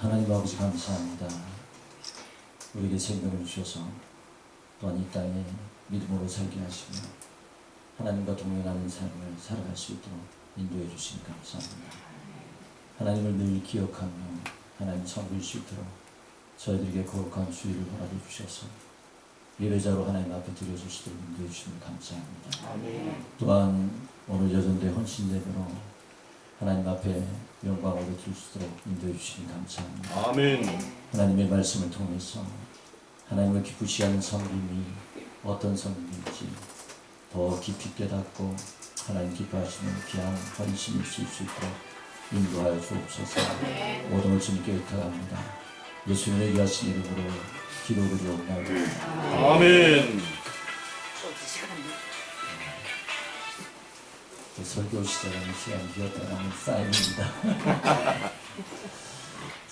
하나님 아버지 감사합니다. 우리에게 생명을 주셔서 또한 이 땅에 믿음으로 살게 하시며 하나님과 동행하는 삶을 살아갈 수 있도록 인도해 주시니 감사합니다. 하나님을 늘 기억하며 하나님 섬길 수 있도록 저희들에게 거룩한 주의를 허락해 주셔서 예배자로 하나님 앞에 드려줄 수 있도록 인도해 주시니 감사합니다. 아멘. 또한 오늘 여전대 헌신예배로 하나님 앞에 영광을 드릴 수 있도록 인도해 주시니 감사합니다. 아멘. 하나님의 말씀을 통해서 하나님을 기쁘시 하는 섬김이 어떤 섬김인지 더 깊이 깨닫고 하나님 기뻐하시는 귀한 헌신이 있을 수 있도록 인도하여 주옵소서. 모든 걸 주님께 의탁합니다. 예수님의 귀하신 이름으로 기도드리옵나이다. 아멘. 설교 시작하는 시간이 되었다는 사인입니다.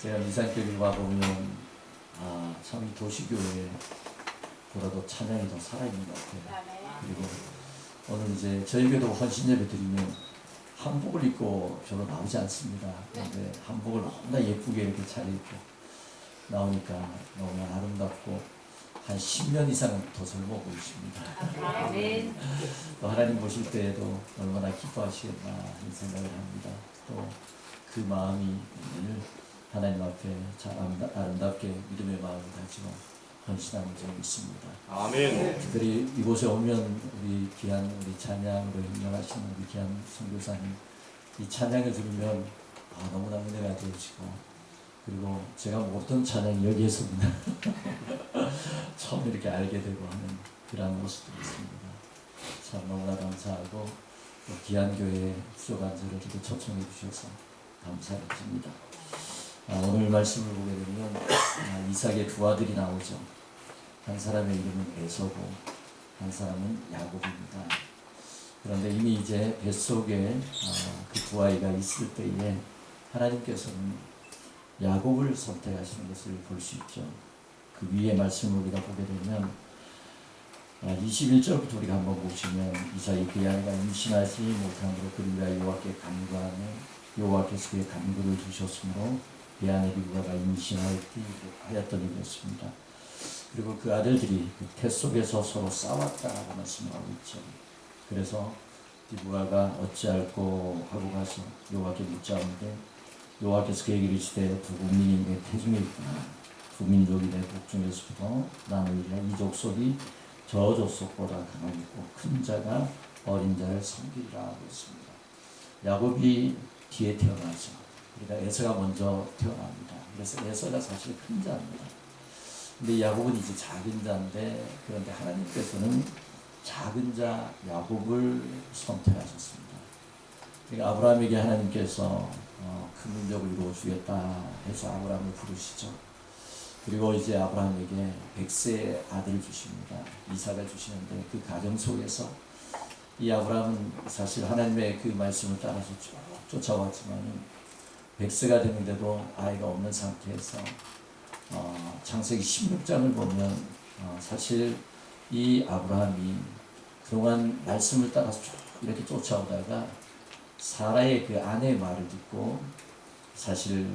제가 미산교회 와보면 참 이 도시교회보다도 찬양이 더 살아있는 것 같아요. 그리고 오늘 이제 저희 교회도 헌신예배 드리면 한복을 입고 별로 나오지 않습니다. 그런데 한복을 너무나 예쁘게 이렇게 차려입고 나오니까 너무나 아름답고 한 10년 이상은 더 젊어 보이십니다. 또 하나님 보실 때에도 얼마나 기뻐하시겠나 하는 생각을 합니다. 또 그 마음이 늘 하나님 앞에 참 아름답게 믿음의 마음을 가지고 헌신하는 점이 있습니다. 아멘. 특별히 이곳에 오면 우리 귀한 우리 찬양으로 인정하시는 우리 귀한 선교사님 이 찬양을 들으면 너무나 은혜가 되어지고 그리고 제가 모르던 찬양이 여기에서구나 처음 이렇게 알게 되고 하는 그런 모습도 있습니다. 참 너무나 감사하고 또 귀한 교회에 부족한 저를 이렇게 초청해 주셔서 감사를 드립니다. 오늘 말씀을 보게 되면 이삭의 두 아들이 나오죠. 한 사람의 이름은 에서고 한 사람은 야곱입니다. 그런데 이미 이제 뱃속에 그 두 아이가 있을 때에 하나님께서는 야곱을 선택하시는 것을 볼 수 있죠. 그 위에 말씀을 우리가 보게 되면 21절부터 우리가 한번 보시면 이삭이 그의 아내가 임신하지 못함으로 그를 위하여 여호와께 간구하며 여호와께서 그의 간구를 두셨으므로 그의 아내 리브가가 임신하였더니 이랬습니다. 그리고 그 아들들이 그 태 속에서 서로 싸웠다라고 말씀하고 있죠. 그래서 리브가가 어찌할꼬 하고 가서 여호와께 묻자오는데 여호와께서 그에게 이르시되 두 국민이 내 태중에 있구나. 두 민족이 내 복중에서부터 나누리라. 이 족속이 저 족속보다 강하고 큰 자가 어린 자를 섬기리라 하고 있습니다. 야곱이 뒤에 태어나죠. 그러니까 에서가 먼저 태어납니다. 그래서 에서가 사실 큰 자입니다. 근데 야곱은 이제 작은 자인데 그런데 하나님께서는 작은 자 야곱을 선택하셨습니다. 그러니까 아브라함에게 하나님께서 큰 민족을 이루어주겠다 해서 아브라함을 부르시죠. 그리고 이제 아브라함에게 100세의 아들을 주십니다. 이삭을 주시는데 그 가정 속에서 이 아브라함은 사실 하나님의 그 말씀을 따라서 쭉 쫓아왔지만 100세가 되는데도 아이가 없는 상태에서 창세기 16장을 보면 사실 이 아브라함이 그동안 말씀을 따라서 쭉 이렇게 쫓아오다가 사라의 그 아내의 말을 듣고 사실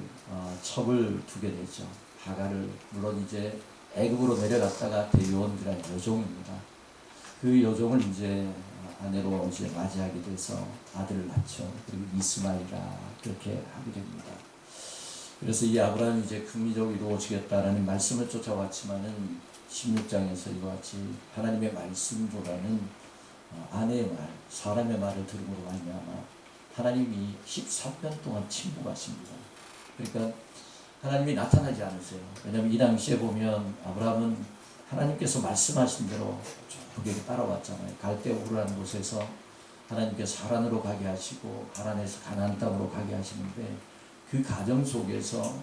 첩을 두게 되죠. 하갈을 물론 이제 애굽으로 내려갔다가 데려온 그런 여종입니다. 그 여종을 이제 아내로 이제 맞이하게 돼서 아들을 낳죠. 그리고 이스마엘이라 그렇게 하게 됩니다. 그래서 이 아브라함이 이제 큰 민족이 이루어지겠다라는 말씀을 쫓아왔지만은 16장에서 이와 같이 하나님의 말씀보다는 아내의 말, 사람의 말을 들음으로 말미암아 하나님이 13년 동안 침묵하십니다. 그러니까 하나님이 나타나지 않으세요. 왜냐하면 이 당시에 보면 아브라함은 하나님께서 말씀하신 대로 쭉 따라왔잖아요. 갈대우르라는 곳에서 하나님께서 하란으로 가게 하시고 하란에서 가나안 땅으로 가게 하시는데 그 과정 속에서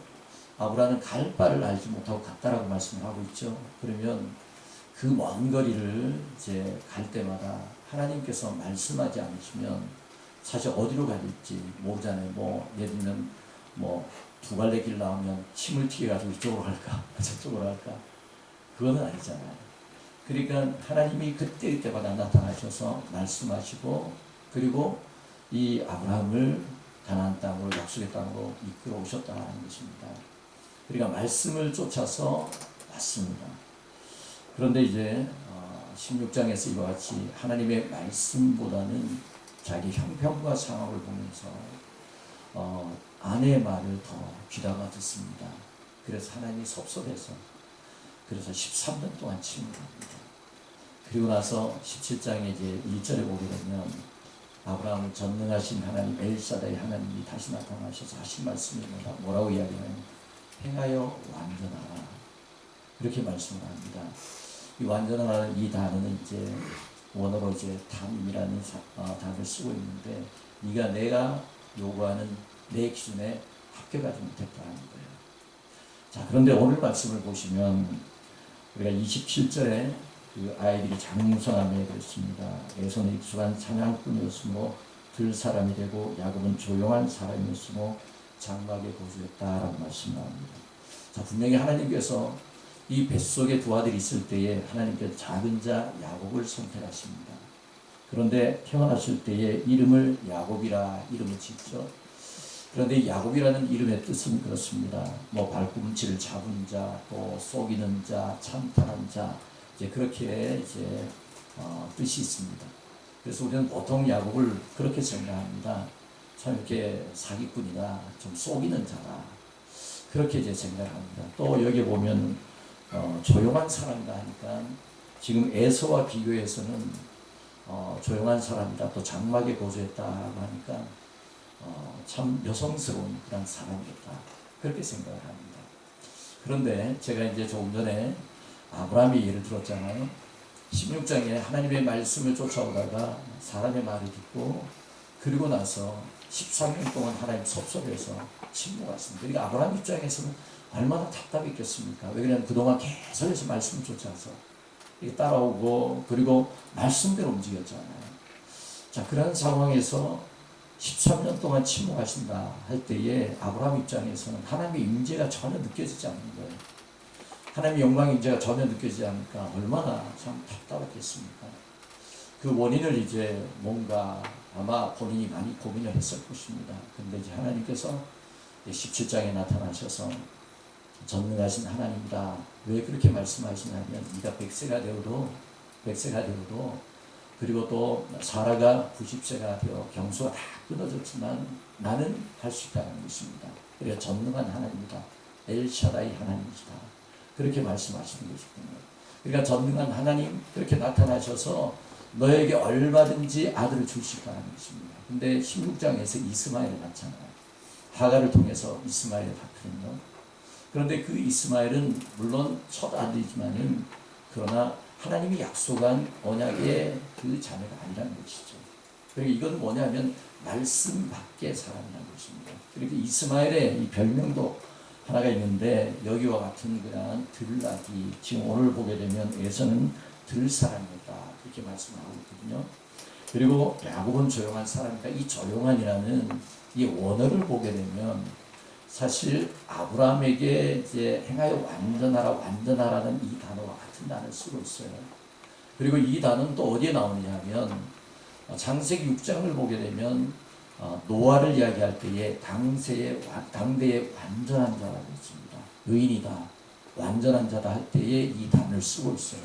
아브라함은 갈 바를 알지 못하고 갔다라고 말씀을 하고 있죠. 그러면 그 먼 거리를 이제 갈 때마다 하나님께서 말씀하지 않으시면 사실 어디로 가야 될지 모르잖아요. 예를 들면 두 갈래 길 나오면 침을 튀겨가지고 이쪽으로 갈까 저쪽으로 갈까 그거는 아니잖아요. 그러니까 하나님이 그때마다 나타나셔서 말씀하시고 그리고 이 아브라함을 가나안 땅으로 약속의 땅으로 이끌어 오셨다는 것입니다. 그러니까 말씀을 쫓아서 왔습니다. 그런데 이제 16장에서 이와 같이 하나님의 말씀보다는 자기 형편과 상황을 보면서 아내의 말을 더 귀담아 듣습니다. 그래서 하나님이 섭섭해서 그래서 13년 동안 침묵합니다. 그리고 나서 17장에 이제 1절에 보게 되면 아브라함을 전능하신 하나님 엘사다의 하나님이 다시 나타나셔서 하신 말씀이 뭐라고 이야기하냐면 행하여 완전하라. 그렇게 말씀을 합니다. 이 완전하라는 이 단어는 이제 원어로 이제 탐이라는 단어를 쓰고 있는데 네가 내가 요구하는 내 기준에 합격하지 못했다는 거예요. 자, 그런데 오늘 말씀을 보시면 우리가 27절에 그 아이들이 장성함에 그랬습니다. 에서는 익숙한 사냥꾼이었으므로 들 사람이 되고 야곱은 조용한 사람이었으므로 장막에 거주했다라고 말씀합니다. 자, 분명히 하나님께서 이 뱃속에 두 아들이 있을 때에 하나님께서 작은 자 야곱을 선택하십니다. 그런데 태어났을 때에 이름을 야곱이라 이름을 짓죠. 그런데 야곱이라는 이름의 뜻은 그렇습니다. 뭐 발꿈치를 잡은 자, 또 속이는 자, 참탈한 자, 이제 그렇게 이제 뜻이 있습니다. 그래서 우리는 보통 야곱을 그렇게 생각합니다. 참 이렇게 사기꾼이나 좀 속이는 자라 그렇게 이제 생각합니다. 또 여기 보면 조용한 사람이다 하니까 지금 에서와 비교해서는 조용한 사람이다. 또 장막에 거주했다고 하니까 참 여성스러운 그런 사람이었다. 그렇게 생각을 합니다. 그런데 제가 이제 조금 전에 아브라함의 예를 들었잖아요. 16장에 하나님의 말씀을 쫓아오다가 사람의 말을 듣고 그리고 나서 13년 동안 하나님 섭섭해서 침묵했습니다. 그러니까 아브라함 입장에서는 얼마나 답답했겠습니까? 왜 그러냐면 그동안 계속해서 말씀을 쫓아서 따라오고 그리고 말씀대로 움직였잖아요. 자, 그런 상황에서 13년 동안 침묵하신다 할 때에 아브라함 입장에서는 하나님의 임재가 전혀 느껴지지 않는 거예요. 하나님의 영광의 임재가 전혀 느껴지지 않으니까 얼마나 참 답답했겠습니까? 그 원인을 이제 뭔가 아마 본인이 많이 고민을 했을 것입니다. 근데 이제 하나님께서 17장에 나타나셔서 전능하신 하나님이다. 왜 그렇게 말씀하시냐면 네가 100세가 되어도 그리고 또 사라가 90세가 되어 경수가 다 끊어졌지만 나는 할 수 있다는 것입니다. 그래서 전능한 하나님이다. 엘샤다이 하나님이시다. 그렇게 말씀하시는 것이군요. 그러니까 전능한 하나님 그렇게 나타나셔서 너에게 얼마든지 아들을 줄 수 있다는 것입니다. 근데 16장에서 이스마엘을 낳잖아요. 하가를 통해서 이스마엘을 낳거든요. 그런데 그 이스마엘은 물론 첫 아들이지만은 그러나 하나님이 약속한 언약의 그 자녀가 아니라는 것이죠. 그리고 이건 뭐냐면 말씀 밖의 사람이라는 것입니다. 그리고 이스마엘의 이 별명도 하나가 있는데 여기와 같은 그냥 들락이 지금 오늘 보게 되면 에서는 들 사람이다 그렇게 말씀하고 있거든요. 그리고 야곱은 조용한 사람이다. 이 조용한이라는 이 원어를 보게 되면 사실 아브라함에게 이제 행하여 완전하라는 이 단어와 같은 단어를 쓰고 있어요. 그리고 이 단어는 또 어디에 나오느냐 하면 창세기 6장을 보게 되면 노아를 이야기할 때에 당대의 완전한 자라고 있습니다. 의인이다, 완전한 자다 할 때에 이 단어를 쓰고 있어요.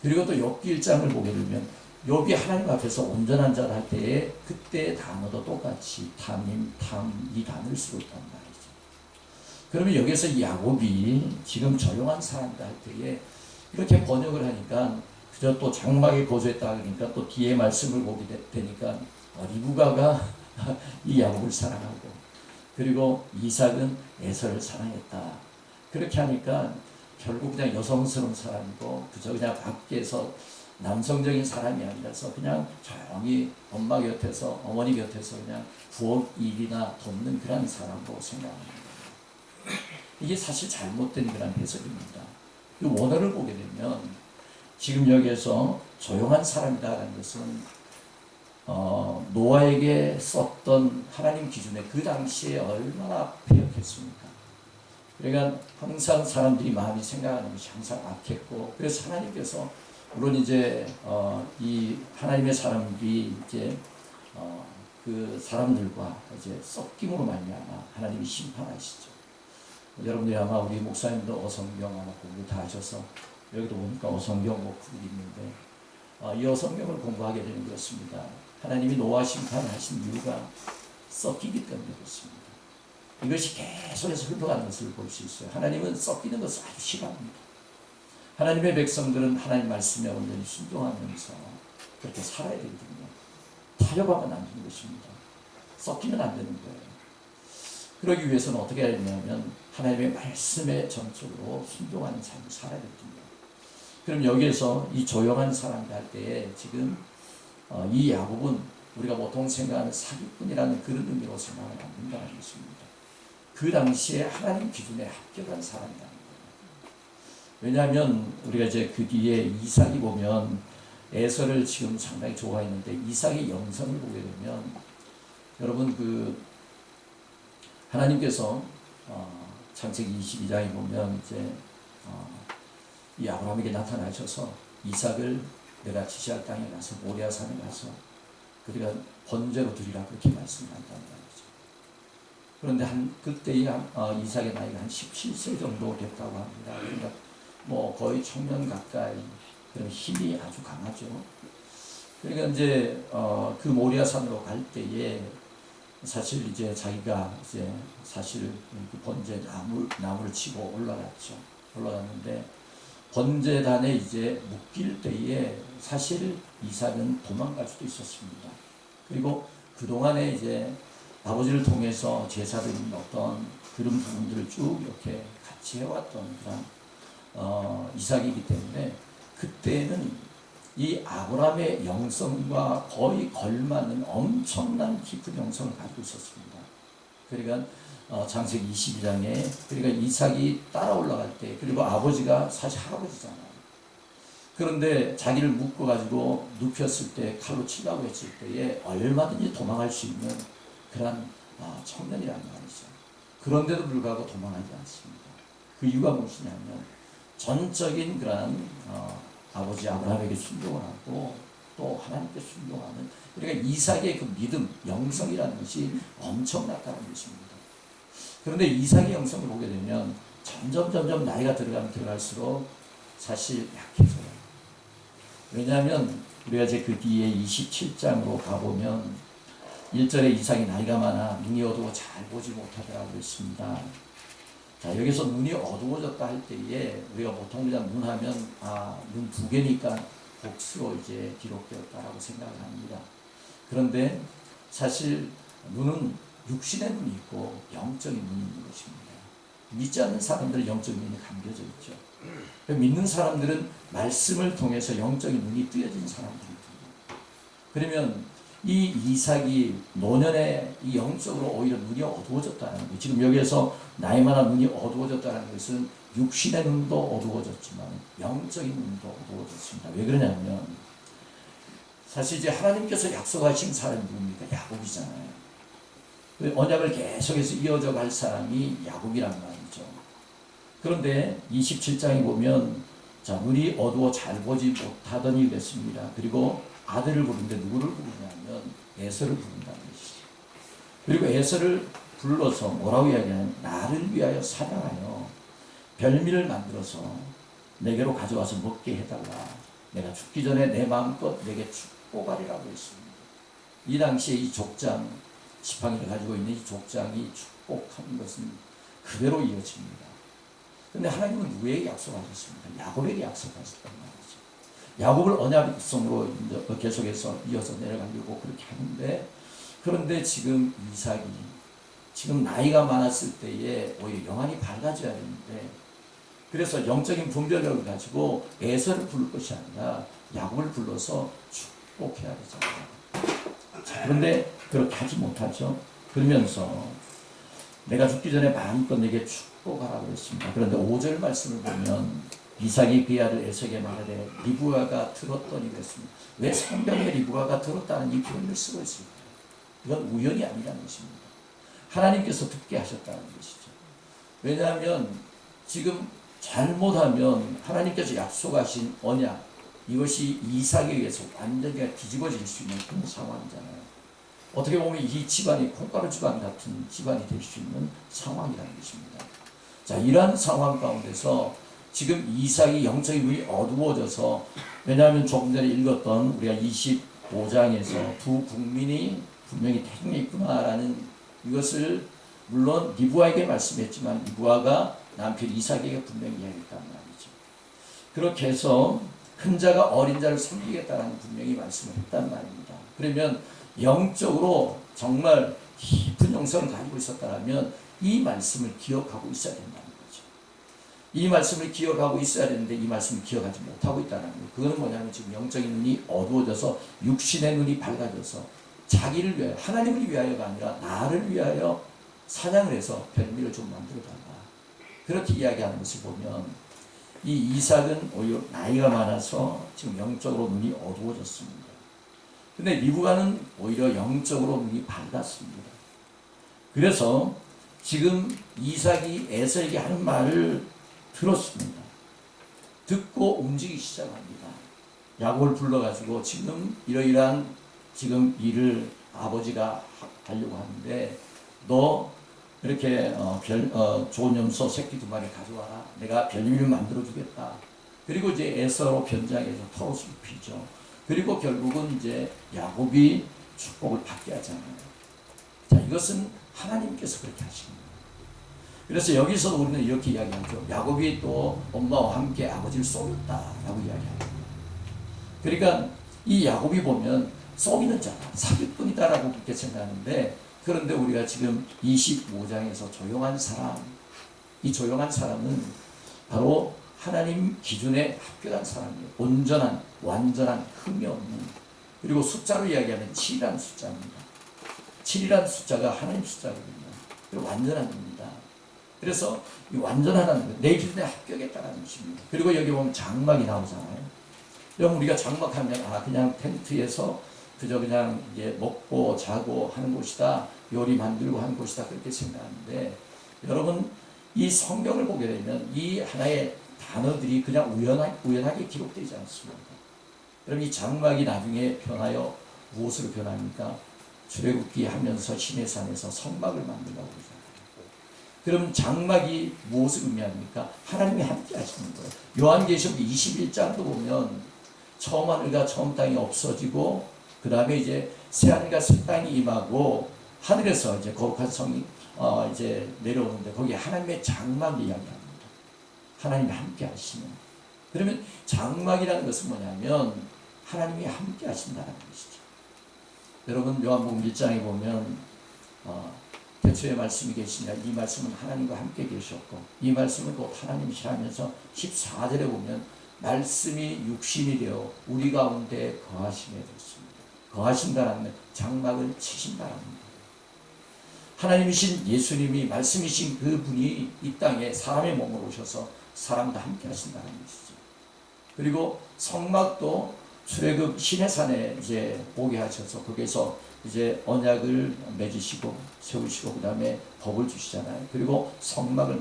그리고 또 욥기 1장을 보게 되면 욥이 하나님 앞에서 온전한 자라 할 때에 그때의 단어도 똑같이 탐 이 단어를 쓰고 있단 말이죠. 그러면 여기서 야곱이 지금 조용한 사람이다 할 때에 이렇게 번역을 하니까 그저 또 장막에 거주했다 그러니까 또 뒤에 말씀을 보게 되니까 리브가가 이 야곱을 사랑하고 그리고 이삭은 에서를 사랑했다. 그렇게 하니까 결국 그냥 여성스러운 사람이고 그저 그냥 밖에서 남성적인 사람이 아니라서 그냥 조용히 엄마 곁에서 어머니 곁에서 그냥 부엌 일이나 돕는 그런 사람으로 생각합니다. 이게 사실 잘못된 그런 해석입니다. 이 원어를 보게 되면 지금 여기에서 조용한 사람이라는 것은 노아에게 썼던 하나님 기준에 그 당시에 얼마나 배역했습니까? 그러니까 항상 사람들이 마음이 생각하는 것이 항상 악했고 그래서 하나님께서 물론 이제 이 하나님의 사람들이 이제 그 사람들과 이제 섞임으로 말미암아 하나님이 심판하시죠. 여러분들이 아마 우리 목사님도 어성경 아마 공부 다 하셔서 여기도 보니까 어성경 목록이 있는데 이 어성경을 공부하게 되는 것입니다. 하나님이 노아 심판하신 이유가 썩기기 때문에 그렇습니다. 이것이 계속해서 흘러가는 것을 볼 수 있어요. 하나님은 썩기는 것을 아주 싫어합니다. 하나님의 백성들은 하나님 말씀에 온전히 순종하면서 그렇게 살아야 되거든요. 타협하면 안 되는 것입니다. 썩기는 안 되는 거예요. 그러기 위해서는 어떻게 해야 되냐면 하나님의 말씀에 전적으로 순종하는 삶을 살아야 되거든요. 그럼 여기에서 이 조용한 사람들 할 때에 지금 이 야곱은 우리가 보통 생각하는 사기꾼이라는 그런 의미로 생각하면 안 된다는 것입니다. 그 당시에 하나님 기준에 합격한 사람이라는 거예요. 왜냐하면 우리가 이제 그 뒤에 이삭이 보면 에서를 지금 상당히 좋아했는데 이삭의 영성을 보게 되면 여러분 그 하나님께서 창세기 22장에 보면 이제 이 아브라함에게 나타나셔서 이삭을 내가 지시할 땅에 가서 모리아 산에 가서 그리가 번제로 드리라 그렇게 말씀한다는 말이죠. 그런데 그때의 이삭의 나이가 한 17세 정도 됐다고 합니다. 그러니까 뭐 거의 청년 가까이 그런 힘이 아주 강하죠. 그러니까 이제 그 모리아 산으로 갈 때에 사실 이제 자기가 이제 사실 그 번제 나무를 치고 올라갔죠. 올라갔는데 번제단에 이제 묶일 때에 사실 이삭은 도망갈 수도 있었습니다. 그리고 그동안에 이제 아버지를 통해서 제사드린 어떤 그런 부분들을 쭉 이렇게 같이 해왔던 그런 이삭이기 때문에 그때는 이 아브라함의 영성과 거의 걸맞는 엄청난 깊은 영성을 가지고 있었습니다. 그러니까 창세기 22장에 그러니까 이삭이 따라 올라갈 때 그리고 아버지가 사실 할아버지잖아요. 그런데 자기를 묶어가지고 눕혔을 때 칼로 치려고 했을 때에 얼마든지 도망할 수 있는 그런 청년이라는 말이죠. 그런데도 불구하고 도망하지 않습니다. 그 이유가 무엇이냐면 전적인 그런 아버지 아브라함에게 순종을 하고 또 하나님께 순종하는 그러니까 이삭의 그 믿음, 영성이라는 것이 엄청났다는 것입니다. 그런데 이삭의 영성을 보게 되면 점점 나이가 들어갈수록 사실 약해져요. 왜냐하면 우리가 이제 그 뒤에 27장으로 가보면 1절에 이삭이 나이가 많아 눈이 어두워 잘 보지 못하더라고 했습니다. 자, 여기서 눈이 어두워졌다 할 때에 우리가 보통 그냥 눈 하면 눈 두 개니까 복수로 이제 기록되었다라고 생각을 합니다. 그런데 사실 눈은 육신의 눈이 있고 영적인 눈이 있는 것입니다. 믿지 않는 사람들은 영적인 눈이 감겨져 있죠. 믿는 사람들은 말씀을 통해서 영적인 눈이 뜨여진 사람들입니다. 그러면 이 이삭이 노년에 이 영적으로 오히려 눈이 어두워졌다는 거예요. 지금 여기에서 나이마다 눈이 어두워졌다는 것은 육신의 눈도 어두워졌지만 영적인 눈도 어두워졌습니다. 왜 그러냐면 사실 이제 하나님께서 약속하신 사람이 누굽니까? 야곱이잖아요. 언약을 계속해서 이어져 갈 사람이 야곱이란 말이죠. 그런데 27장에 보면 자, 눈이 어두워 잘 보지 못하더니 그랬습니다. 그리고 아들을 부르는데 누구를 부르냐면 에서를 부른다는 것이죠. 그리고 에서를 불러서 뭐라고 이야기하냐면 나를 위하여 사냥하여 별미를 만들어서 내게로 가져와서 먹게 해달라. 내가 죽기 전에 내 마음껏 내게 축복하리라고 했습니다. 이 당시에 이 족장 지팡이를 가지고 있는 이 족장이 축복하는 것은 그대로 이어집니다. 그런데 하나님은 누구에게 약속하셨습니까? 야곱에게 약속하셨단 말이죠. 야곱을 언약성으로 계속해서 이어서 내려가려고 그렇게 하는데 그런데 지금 이삭이 지금 나이가 많았을 때에 오히려 영안이 밝아져야 되는데 그래서 영적인 분별력을 가지고 에서를 부를 것이 아니라 야곱을 불러서 축복해야 되잖아요. 그런데 그렇게 하지 못하죠. 그러면서 내가 죽기 전에 마음껏 내게 축복하라고 했습니다. 그런데 5절 말씀을 보면 이삭이 그 아들 에서에게 말하되 리브가가 들었더니 그랬습니다. 왜 성경에 리브가가 들었다는 이 표현을 쓰고 있습니다. 이건 우연이 아니라는 것입니다. 하나님께서 듣게 하셨다는 것이죠. 왜냐하면 지금 잘못하면 하나님께서 약속하신 언약 이것이 이삭에 의해서 완전히 뒤집어질 수 있는 그런 상황이잖아요. 어떻게 보면 이 집안이 콩가루 집안 같은 집안이 될 수 있는 상황이라는 것입니다. 자, 이러한 상황 가운데서 지금 이삭이 영적인 눈이 어두워져서, 왜냐하면 조금 전에 읽었던 우리가 25장에서 두 국민이 분명히 태중에 있구나라는 이것을 물론 리브아에게 말씀했지만 리브아가 남편 이삭에게 분명히 이야기했단 말이죠. 그렇게 해서 큰 자가 어린 자를 섬기겠다라는 분명히 말씀을 했단 말입니다. 그러면 영적으로 정말 깊은 영성을 가지고 있었다면 이 말씀을 기억하고 있어야 된다는 거죠. 이 말씀을 기억하고 있어야 되는데 이 말씀을 기억하지 못하고 있다는 거예요. 그거는 뭐냐면 지금 영적인 눈이 어두워져서 육신의 눈이 밝아져서 자기를 위하여, 하나님을 위하여가 아니라 나를 위하여 사냥을 해서 별미를 좀 만들어달라, 그렇게 이야기하는 것을 보면 이 이삭은 오히려 나이가 많아서 지금 영적으로 눈이 어두워졌습니다. 근데 리브가는 오히려 영적으로 눈이 밝았습니다. 그래서 지금 이삭이 에서에게 하는 말을 들었습니다. 듣고 움직이기 시작합니다. 야곱을 불러가지고 지금 이러이러한 지금 일을 아버지가 하려고 하는데 너 이렇게 좋은 염소 새끼 2마리 가져와라. 내가 별미를 만들어 주겠다. 그리고 이제 에서로 변장해서 털옷을 입히죠. 그리고 결국은 이제 야곱이 축복을 받게 하잖아요. 자, 이것은 하나님께서 그렇게 하신 거예요. 그래서 여기서 우리는 이렇게 이야기하죠. 야곱이 또 엄마와 함께 아버지를 쏘였다라고 이야기합니다. 그러니까 이 야곱이 보면 쏘이는 자다, 사기꾼이다라고 그렇게 생각하는데, 그런데 우리가 지금 25장에서 조용한 사람, 이 조용한 사람은 바로 하나님 기준에 합격한 사람이에요. 온전한, 완전한, 흠이 없는, 그리고 숫자로 이야기하면 7이라는 숫자입니다. 7이라는 숫자가 하나님 숫자거든요. 완전한 겁니다. 그래서 이 완전하다는 것, 내 기준에 합격했다는 것입니다. 그리고 여기 보면 장막이 나오잖아요. 여러분, 우리가 장막하면 그냥 텐트에서 그저 그냥 이제 먹고 자고 하는 곳이다, 요리 만들고 하는 곳이다, 그렇게 생각하는데, 여러분 이 성경을 보게 되면 이 하나의 단어들이 그냥 우연하게 기록되지 않습니다. 여러분 이 장막이 나중에 변하여 무엇으로 변합니까? 출애굽기 하면서 시내산에서 성막을 만들라고 그러잖아요. 그럼 장막이 무엇을 의미합니까? 하나님이 함께 하시는 거예요. 요한계시록 21장도 보면 처음 하늘과 처음 땅이 없어지고 그 다음에 이제 새 하늘과 새 땅이 임하고 하늘에서 이제 거룩한 성이 이제 내려오는데 거기에 하나님의 장막 이야기합니다. 하나님이 함께 하시는. 그러면 장막이라는 것은 뭐냐면 하나님이 함께 하신다는 것이죠. 여러분 요한복음 1장에 보면 태초에 말씀이 계시냐, 이 말씀은 하나님과 함께 계셨고 이 말씀은 곧 하나님이시라면서 14절에 보면 말씀이 육신이 되어 우리 가운데 거하시게 됐습니다. 거하신다라는 장막을 치신다라는 거예요. 하나님이신 예수님이, 말씀이신 그분이 이 땅에 사람의 몸으로 오셔서 사람과 함께 하신다는 것이죠. 그리고 성막도 출애굽 시내산에 이제 오게 하셔서 거기서 이제 언약을 맺으시고 세우시고 그 다음에 법을 주시잖아요. 그리고 성막을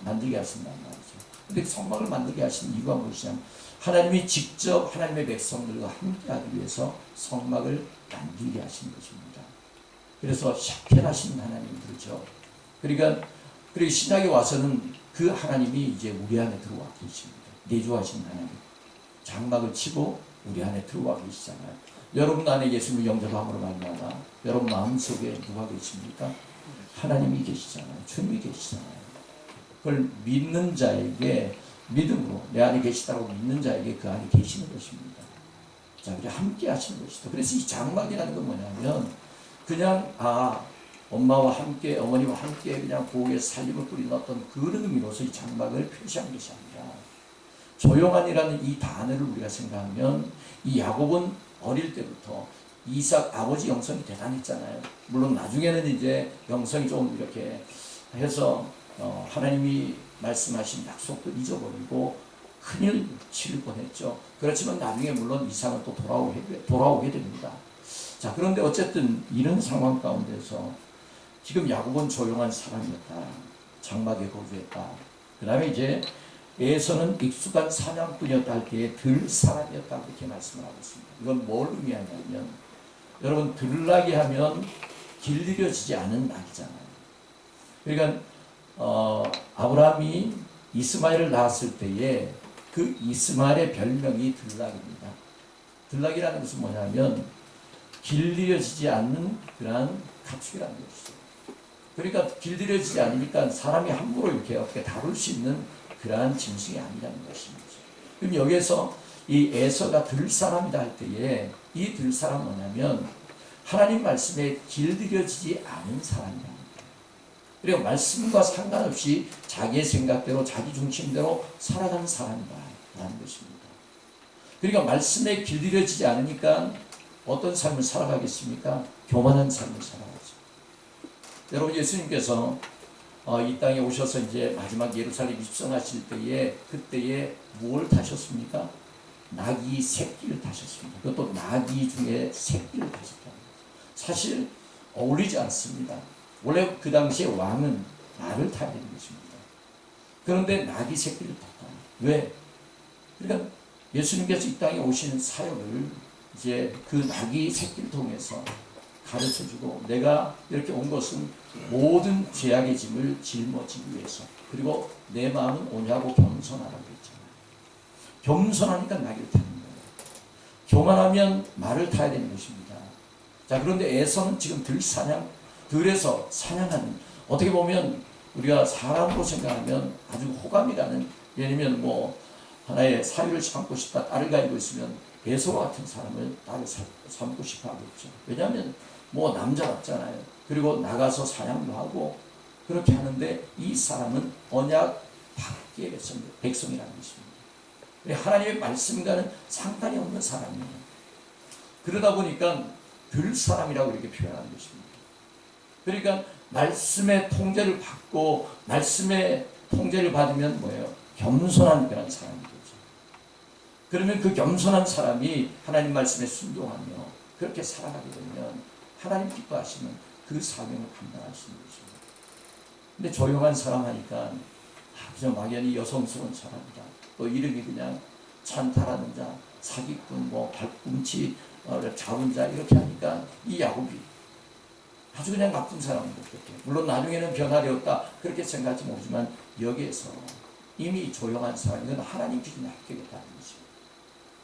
만들게 하신단 말이죠. 근데 성막을 만들게 하신 이유가 무엇이냐면 하나님이 직접 하나님의 백성들과 함께하기 위해서 성막을 만들게 하신 것입니다. 그래서 샤켄하신 하나님, 그렇죠. 그러니까 그리고 신약에 와서는 그 하나님이 이제 우리 안에 들어와 계십니다. 내주하신 하나님, 장막을 치고 우리 안에 들어와 계시잖아요. 여러분 안에 예수님을 영접함으로 말미암아 여러분 마음속에 누가 계십니까? 하나님이 계시잖아요. 주님이 계시잖아요. 그걸 믿는 자에게, 믿음으로 내 안에 계시다고 믿는 자에게 그 안에 계시는 것입니다. 자, 그래 함께 하시는 것이다. 그래서 이 장막이라는 건 뭐냐면 그냥 엄마와 함께, 어머니와 함께 그냥 부엌에 살림을 뿌리는 어떤 그런 의미로서 이 장막을 표시한 것이 아니라, 조용한이라는 이 단어를 우리가 생각하면 이 야곱은 어릴 때부터 이삭 아버지 영성이 대단했잖아요. 물론 나중에는 이제 영성이 좀 이렇게 해서 하나님이 말씀하신 약속도 잊어버리고 큰일 칠 뻔했죠. 그렇지만 나중에 물론 이삭은 또 돌아오게 됩니다. 자, 그런데 어쨌든 이런 상황 가운데서 지금 야곱은 조용한 사람이었다. 장막에 거주했다. 그 다음에 이제 에서는 익숙한 사냥꾼이었다 할 때에 들 사람이었다, 그렇게 말씀을 하고 있습니다. 이건 뭘 의미하냐면, 여러분 들나기 하면 길들여지지 않은 낙이잖아요. 그러니까 아브라함이 이스마엘을 낳았을 때에 그 이스마엘의 별명이 들락입니다. 들락이라는 것은 뭐냐면 길들여지지 않는 그러한 가축이라는 것이죠. 그러니까 길들여지지 않으니까 사람이 함부로 이렇게 어떻게 다룰 수 있는 그러한 짐승이 아니라는 것입니다. 그럼 여기에서 이 에서가 들사람이다 할 때에 이 들사람은 뭐냐면 하나님 말씀에 길들여지지 않은 사람이라는 거예요. 그리고 말씀과 상관없이 자기의 생각대로 자기 중심대로 살아가는 사람이다라는 것입니다. 그러니까 말씀에 길들여지지 않으니까 어떤 삶을 살아가겠습니까? 교만한 삶을 살아가죠. 여러분 예수님께서 이 땅에 오셔서 이제 마지막 예루살렘 입성하실 때에 그때에 무엇을 타셨습니까? 나귀 새끼를 타셨습니다. 그것도 나귀 중에 새끼를 타셨다. 사실 어울리지 않습니다. 원래 그 당시에 왕은 말을 타야 되는 것입니다. 그런데 나귀 새끼를 탔다. 왜? 그러니까 예수님께서 이 땅에 오신 사역을 이제 그 나귀 새끼를 통해서 가르쳐주고 내가 이렇게 온 것은 모든 죄악의 짐을 짊어지기 위해서 그리고 내 마음은 온유하고 겸손하라고 했잖아요. 겸손하니까 나귀를 타는 거예요. 교만하면 말을 타야 되는 것입니다. 자, 그런데 에서는 지금 들에서 사냥하는, 어떻게 보면 우리가 사람으로 생각하면 아주 호감이라는, 예를 뭐 하나의 사유를 삼고 싶다, 딸을 가지고 있으면 에서와 같은 사람을 딸을 삼고 싶어 하겠죠. 왜냐하면 뭐 남자답잖아요. 그리고 나가서 사냥도 하고 그렇게 하는데 이 사람은 언약 밖의 백성이라는 것입니다. 하나님의 말씀과는 상관이 없는 사람이에요. 그러다 보니까 들사람이라고 이렇게 표현하는 것입니다. 그러니까 말씀의 통제를 받고 말씀의 통제를 받으면 뭐예요? 겸손한 그런 사람이 되죠. 그러면 그 겸손한 사람이 하나님 말씀에 순종하며 그렇게 살아가게 되면 하나님 기뻐하시는 그 사명을 감당할 수 있는 것입니다. 근데 조용한 사람 하니까 그냥 막연히 여성스러운 사람이다. 또 이름이 그냥 찬탈하는 자, 사기꾼, 뭐 발꿈치 잡은 자 이렇게 하니까 이 야곱이 아주 그냥 나쁜 사람인 것 같아요. 물론 나중에는 변화되었다 그렇게 생각할지 모르지만 여기에서 이미 조용한 사람, 이건 하나님 기준에 합격했다는 것입니다.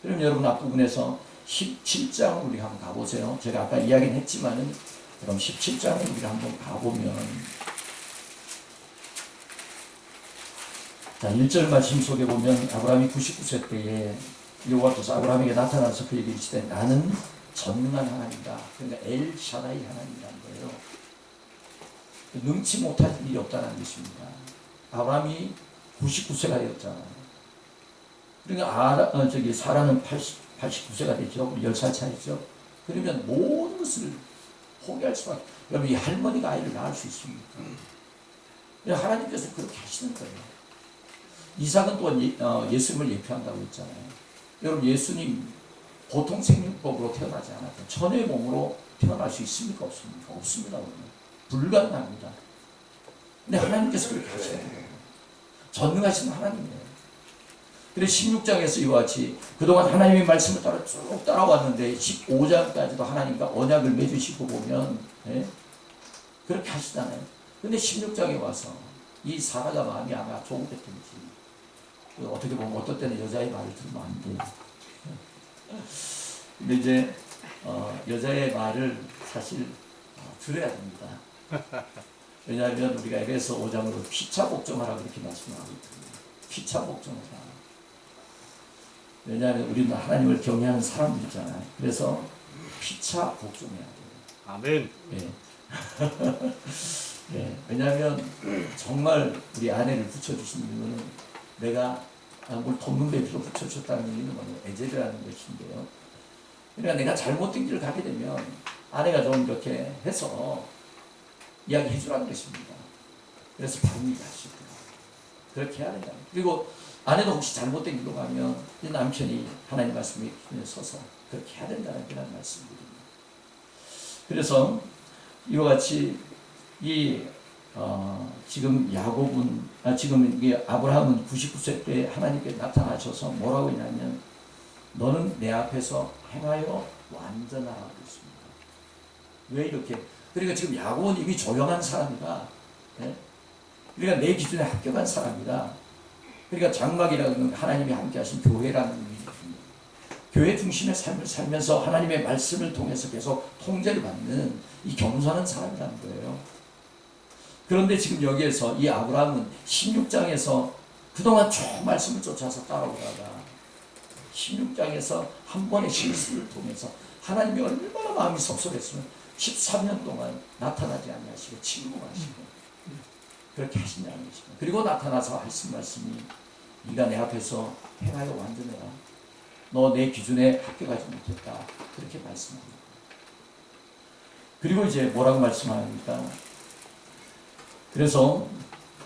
그럼 여러분 앞부분에서 17장 우리 한번 가보세요. 제가 아까 이야기는 했지만은 그럼 17장을 우리 한번 가보면 자 1절 말씀 속에 보면 아브라함이 99세 때에 여호와께서 아브라함에게 나타나서 그에게 이르시되 나는 전능한 하나님이다. 그러니까 엘샤다이 하나님이라는 거예요. 능치 못할 일이 없다는 것입니다. 아브라함이 99세가 되었잖아요. 그러니까 사라는 89세가 되죠. 10살 차이죠. 그러면 모든 것을 포기할 수밖에. 여러분 이 할머니가 아이를 낳을 수 있습니까? 하나님께서 그렇게 하시는 거예요. 이삭은 또 예수님을 예표한다고 했잖아요. 여러분 예수님 보통 생육법으로 태어나지 않았죠. 천의 몸으로 태어날 수 있습니까? 없습니까? 없습니다. 불가능합니다. 근데 하나님께서 그렇게 하시는 거예요. 전능하신 하나님이에요. 그래서 16장에서 이와 같이 그동안 하나님의 말씀을 따라 쭉 따라왔는데 15장까지도 하나님과 언약을 맺으시고 보면 그렇게 하시잖아요. 근데 16장에 와서 이 사라가 마음이 아마 조급했던지 어떻게 보면 어떨 때는 여자의 말을 들으면 안 돼요. 근데 이제 여자의 말을 사실 들어야 됩니다. 왜냐하면 우리가 에베소 5장으로 피차 복종하라고 이렇게 말씀하고 있거든요. 피차 복종하라. 왜냐하면 우리는 하나님을 경외하는 사람들이잖아요. 그래서 피차 복종해야 돼요. 아멘. 네. 네. 왜냐하면 정말 우리 아내를 붙여주신 이유는 내가 뭘 돕는 배비로 붙여줬다는 의미는 뭐냐면 에제르라는 것인데요. 그러니까 내가 잘못된 길을 가게 되면 아내가 좀 이렇게 해서 이야기해 주라는 것입니다. 그래서 바른 일을 하실 거예요. 그렇게 해야 된다. 그리고 아내도 혹시 잘못된 길로 가면 이 남편이 하나님 말씀에 서서 그렇게 해야 된다는 그런 말씀입니다. 그래서 이와 같이 지금 지금 이게 아브라함은 99세 때 하나님께 나타나셔서 뭐라고 했냐면 너는 내 앞에서 행하여 완전하라고 했습니다. 왜 이렇게? 그러니까 지금 야곱은 이미 조용한 사람이라 그러니까 내 기준에 합격한 사람이다. 그러니까 장막이라는 건 하나님이 함께 하신 교회라는 의미거든요. 교회 중심의 삶을 살면서 하나님의 말씀을 통해서 계속 통제를 받는 이 겸손한 사람이라는 거예요. 그런데 지금 여기에서 이 아브라함은 16장에서 그동안 쭉 말씀을 쫓아서 따라오다가 16장에서 한 번의 실수를 통해서 하나님이 얼마나 마음이 섭섭했으면 13년 동안 나타나지 아니하시고 침묵하시고 그렇게 하신다는 것입니다. 그리고 나타나서 하신 말씀이 네가 내 앞에서 행하여 완전해라. 너 내 기준에 합격하지 못했다. 그렇게 말씀합니다. 그리고 이제 뭐라고 말씀합니까? 그래서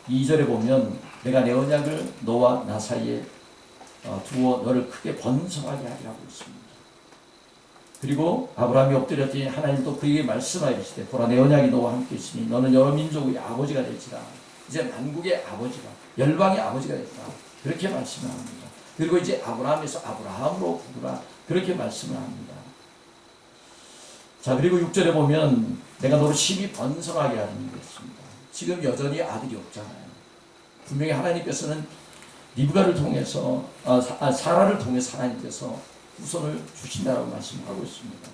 2절에 보면 내가 내 언약을 너와 나 사이에 두어 너를 크게 번성하게 하리라고 있습니다. 그리고 아브라함이 엎드렸더니 하나님도 그에게 말씀하시되 보라 내 언약이 너와 함께 있으니 너는 여러 민족의 아버지가 될지라. 이제 만국의 아버지가 열방의 아버지가 됐다. 그렇게 말씀을 합니다. 그리고 이제 아브라함에서 아브라함으로 부르라. 그렇게 말씀을 합니다. 자, 그리고 6절에 보면 내가 너를 심히 번성하게 하는 것입니다. 지금 여전히 아들이 없잖아요. 분명히 하나님께서는 리브가를 통해서 사라를 통해서 하나님께서 후손을 주신다라고 말씀하고 있습니다.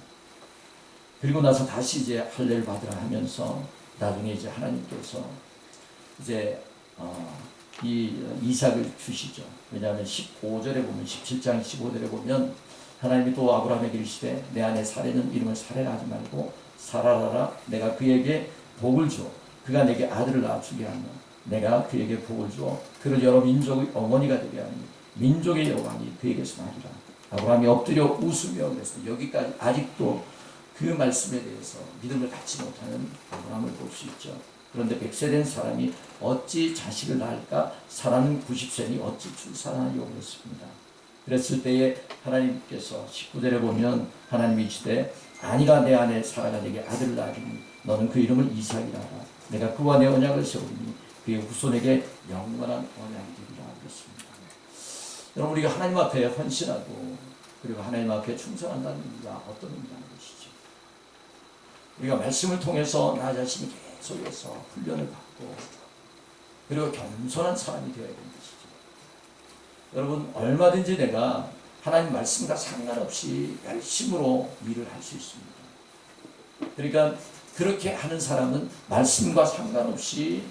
그리고 나서 다시 이제 할례를 받으라 하면서 나중에 이제 하나님께서 이제 이 이삭을 주시죠. 왜냐하면 15절에 보면 17장 15절에 보면 하나님이 또 아브라함에게 이르시되 내 아내 사레는 이름을 사레라 하지 말고 사라라라. 내가 그에게 복을 줘 그가 내게 아들을 낳아주게 하며 내가 그에게 복을 주어 그를 여러 민족의 어머니가 되게 하니 민족의 여왕이 그에게서 나리라. 아브라함이 엎드려 웃으며 그랬습니다. 여기까지 아직도 그 말씀에 대해서 믿음을 갖지 못하는 아브라함을 볼 수 있죠. 그런데 100세 된 사람이 어찌 자식을 낳을까? 사라는 90세니 어찌 출산하리요 그랬습니다. 그랬을 때에 하나님께서 19절에 보면 하나님이 이르시되 아니라 내 아내 사라가 내게 아들을 낳으니 너는 그 이름을 이삭이라 하라. 내가 그와 내 언약을 세우리니 그의 후손에게 영원한 언약이 되리라 그랬습니다. 여러분 우리가 하나님 앞에 헌신하고 그리고 하나님 앞에 충성한다는 의미가 어떤 의미라는 것이죠. 우리가 말씀을 통해서 나 자신이 계속해서 훈련을 받고 그리고 겸손한 사람이 되어야 되는 것이죠. 여러분 얼마든지 내가 하나님 말씀과 상관없이 열심으로 일을 할 수 있습니다. 그러니까 그렇게 하는 사람은 말씀과 상관없이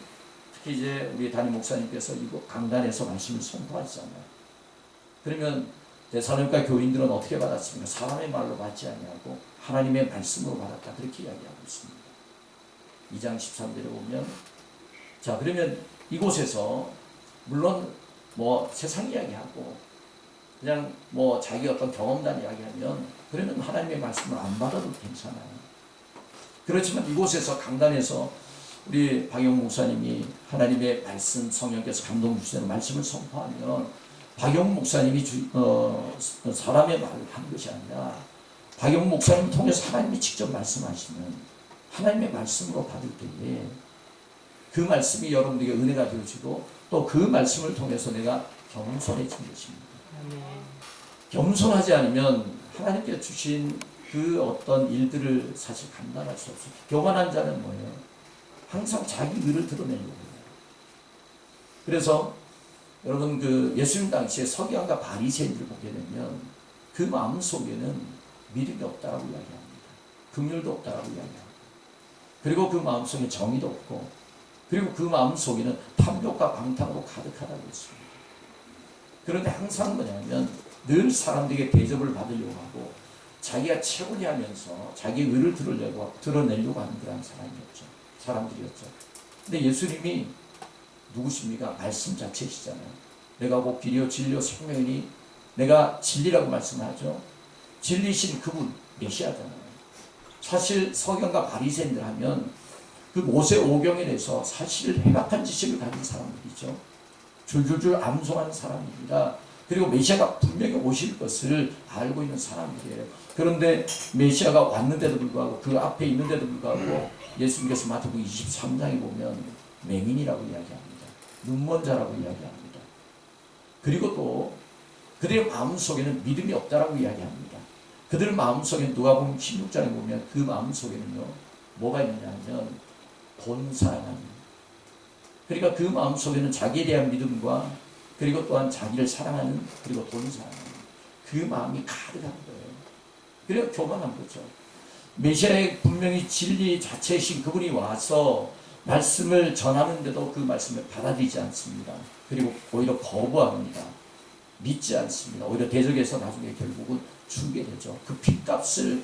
특히 이제 우리 담임 목사님께서 이곳 강단에서 말씀을 선포하시잖아요. 그러면 데살로니가 교인들은 어떻게 받았습니까? 사람의 말로 받지 아니하고 하나님의 말씀으로 받았다. 그렇게 이야기하고 있습니다. 2장 13절에 보면 자 그러면 이곳에서 물론 뭐 세상 이야기하고 그냥 뭐 자기 어떤 경험담 이야기하면 그러면 하나님의 말씀을 안 받아도 괜찮아요. 그렇지만 이곳에서 강단에서 우리 박영 목사님이 하나님의 말씀 성령께서 감동 주시는 말씀을 선포하면 박영 목사님이 사람의 말을 하는 것이 아니라 박영 목사님 통해서 하나님이 직접 말씀하시는 하나님의 말씀으로 받을 때에 그 말씀이 여러분들에게 은혜가 되어지고 또 그 말씀을 통해서 내가 겸손해진 것입니다. 겸손하지 않으면 하나님께 주신 그 어떤 일들을 사실 감당할 수 없어요. 교만한 자는 뭐예요? 항상 자기 의를 드러내려고 해요. 그래서 여러분 그 예수님 당시에 서기관과 바리새인들을 보게 되면 그 마음 속에는 믿음이 없다라고 이야기합니다. 긍휼도 없다라고 이야기합니다. 그리고 그 마음 속에 정의도 없고 그리고 그 마음 속에는 탐욕과 방탕으로 가득하다고 했습니다. 그런데 항상 뭐냐면 늘 사람들에게 대접을 받으려고 하고 자기가 최고니 하면서 자기 의를 드러내려고 하는 그런 사람들이었죠. 근데 예수님이 누구십니까? 말씀 자체시잖아요. 내가 곧 길이요 진리요 생명이니 내가 진리라고 말씀하죠. 진리신 그분 메시아잖아요. 사실 서기관과 바리새인들 하면 그 모세 오경에 대해서 사실 해박한 지식을 가진 사람들이죠. 줄줄줄 암송하는 사람입니다. 그리고 메시아가 분명히 오실 것을 알고 있는 사람들이에요. 그런데 메시아가 왔는데도 불구하고 그 앞에 있는데도 불구하고 예수님께서 마태복음 23장에 보면 맹인이라고 이야기합니다. 눈먼 자라고 이야기합니다. 그리고 또 그들의 마음속에는 믿음이 없다라고 이야기합니다. 그들 마음속에 누가복음 16장에 보면 그 마음속에는요 뭐가 있느냐 하면 돈 사랑하는 그러니까 그 마음속에는 자기에 대한 믿음과 그리고 또한 자기를 사랑하는 그리고 돈을 사랑하는 그 마음이 가득한 거예요. 그래서 교만한 거죠. 메시아의 분명히 진리 자체이신 그분이 와서 말씀을 전하는데도 그 말씀을 받아들이지 않습니다. 그리고 오히려 거부합니다. 믿지 않습니다. 오히려 대적해서 나중에 결국은 죽게 되죠. 그 핏값을